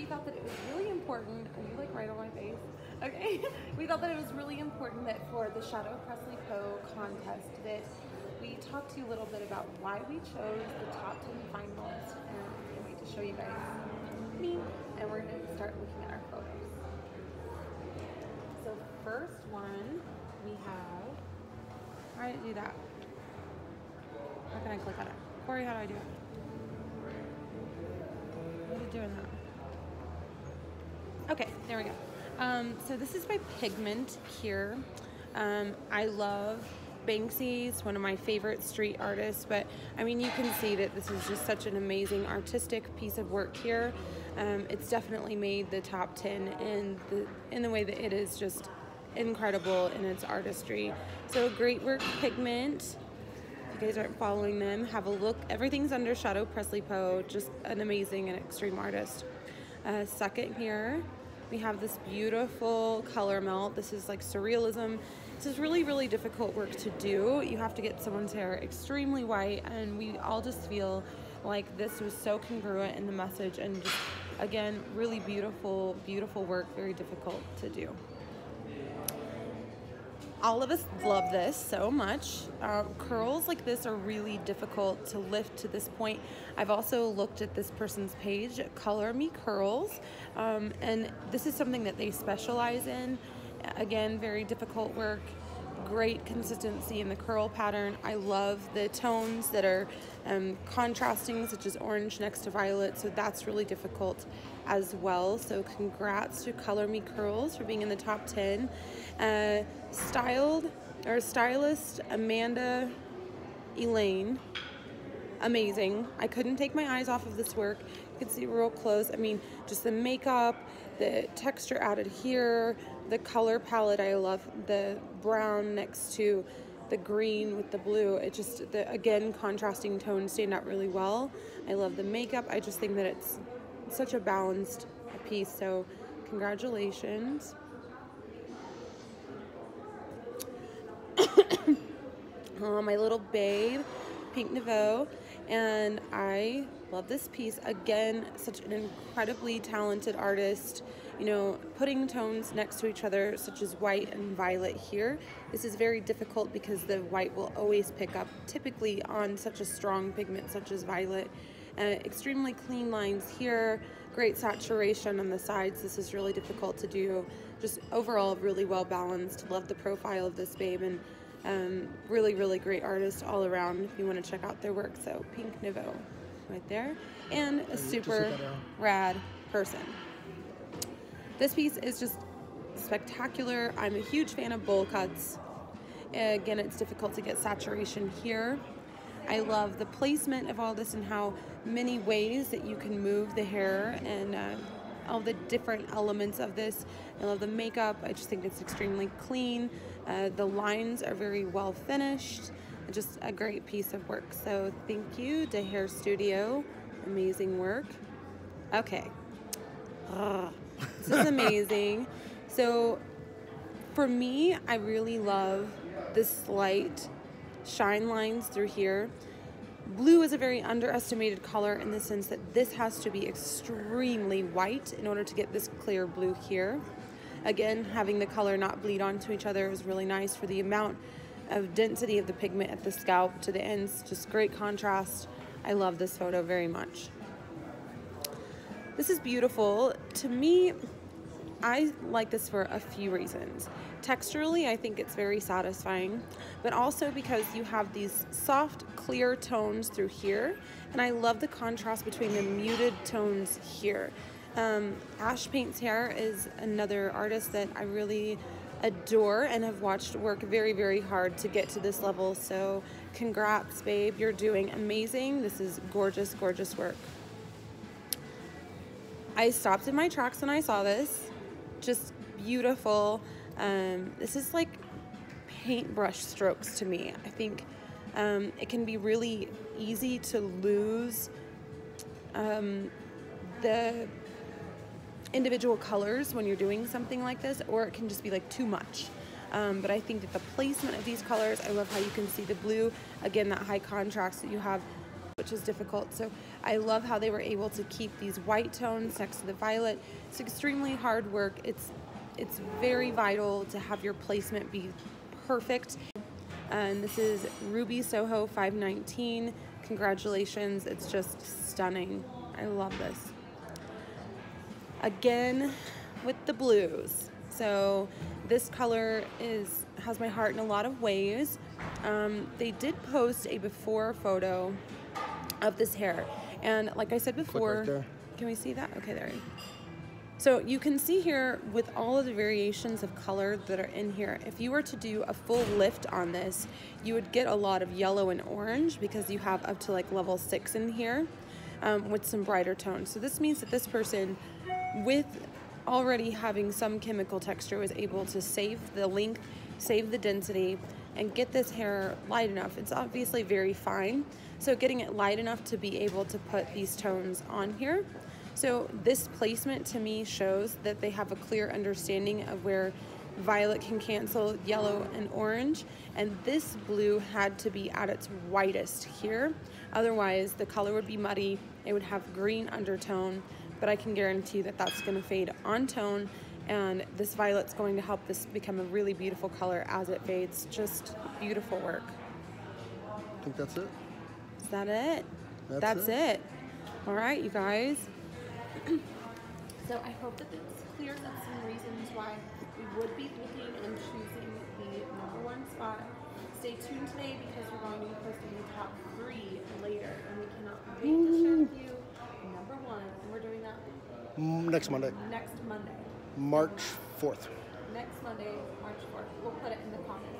thought that it was really important. Are you like right on my face? Okay. We thought that it was really important that for the Shadow Presley Poe contest that we talk to you a little bit about why we chose the top 10 finalists, and I can't wait to show you guys me, and we're going to start looking at our photos. So first one we have, how do I do that? How can I click on it? Corey, how do I do it? What are you doing that? Okay, there we go. So this is by Pigment here. I love Banksy. It's one of my favorite street artists, but I mean, you can see that this is just such an amazing artistic piece of work here. It's definitely made the top 10 in the way that it is just incredible in its artistry. So great work, Pigment. If you guys aren't following them, have a look. Everything's under Shadow Presley Poe, just an amazing and extreme artist. Second here, we have this beautiful color melt. This is like surrealism. This is really, really difficult work to do. You have to get someone's hair extremely white, and we all just feel like this was so congruent in the message, and just, again, really beautiful, beautiful work, very difficult to do. All of us love this so much. Curls like this are really difficult to lift to this point. I've also looked at this person's page, Color Me Curls, and this is something that they specialize in. Again, very difficult work, great consistency in the curl pattern. I love the tones that are contrasting, such as orange next to violet, so that's really difficult as well. So congrats to Color Me Curls for being in the top 10. Stylist Amanda Elaine, amazing. I couldn't take my eyes off of this work. You can see real close. I mean, just the makeup, the texture added here, the color palette. I love the brown next to the green with the blue. It just, again, contrasting tones stand out really well. I love the makeup. I just think that it's such a balanced piece, so congratulations. My little babe, Pink Nouveau, and I love this piece. Again, such an incredibly talented artist, you know, putting tones next to each other, such as white and violet here. This is very difficult because the white will always pick up, typically on such a strong pigment such as violet. Extremely clean lines here, great saturation on the sides. This is really difficult to do. Just overall really well balanced. Love the profile of this babe, and really, really great artist all around if you want to check out their work. So Pink Nouveau right there, and a super rad person. This piece is just spectacular. I'm a huge fan of bowl cuts. Again, it's difficult to get saturation here. I love the placement of all this and how many ways that you can move the hair, and all the different elements of this. I love the makeup. I just think it's extremely clean. The lines are very well finished. Just a great piece of work. So thank you to Hair Studio. Amazing work. Okay. This is amazing. So for me, I really love the slight shine lines through here. Blue is a very underestimated color in the sense that this has to be extremely white in order to get this clear blue here. Again, having the color not bleed onto each other is really nice for the amount of density of the pigment at the scalp to the ends. Just great contrast. I love this photo very much. This is beautiful. To me, I like this for a few reasons. Texturally, I think it's very satisfying, but also because you have these soft, clear tones through here, and I love the contrast between the muted tones here. Ash Paints Hair is another artist that I really adore and have watched work very, very hard to get to this level, so congrats, babe. You're doing amazing. This is gorgeous, gorgeous work. I stopped in my tracks when I saw this. Just beautiful. This is like paintbrush strokes to me. I think it can be really easy to lose the individual colors when you're doing something like this, or it can just be like too much. But I think that the placement of these colors, I love how you can see the blue, again, that high contrast that you have which is difficult. So I love how they were able to keep these white tones next to the violet. It's extremely hard work. It's very vital to have your placement be perfect. And this is Ruby Soho 519. Congratulations, it's just stunning. I love this. Again, with the blues. So this color has my heart in a lot of ways. They did post a before photo of this hair. And like I said before, right there. Can we see that? Okay, there you go. So you can see here with all of the variations of color that are in here, if you were to do a full lift on this, you would get a lot of yellow and orange because you have up to like level 6 in here with some brighter tones. So this means that this person, with already having some chemical texture, was able to save the length, save the density, and get this hair light enough. It's obviously very fine, so getting it light enough to be able to put these tones on here. So this placement to me shows that they have a clear understanding of where violet can cancel yellow and orange, and this blue had to be at its whitest here. Otherwise, the color would be muddy, it would have green undertone, but I can guarantee that that's gonna fade on tone, and this violet's going to help this become a really beautiful color as it fades. Just beautiful work. I think that's it. Is that it? That's it. All right, you guys. So I hope that this clears up some reasons why we would be looking and choosing the #1 spot. Stay tuned today because we're going to be posting the top 3 later, and we cannot wait to share with you #1. And we're doing that Next Monday. next Monday. March 4th. Next Monday, March 4th. We'll put it in the comments.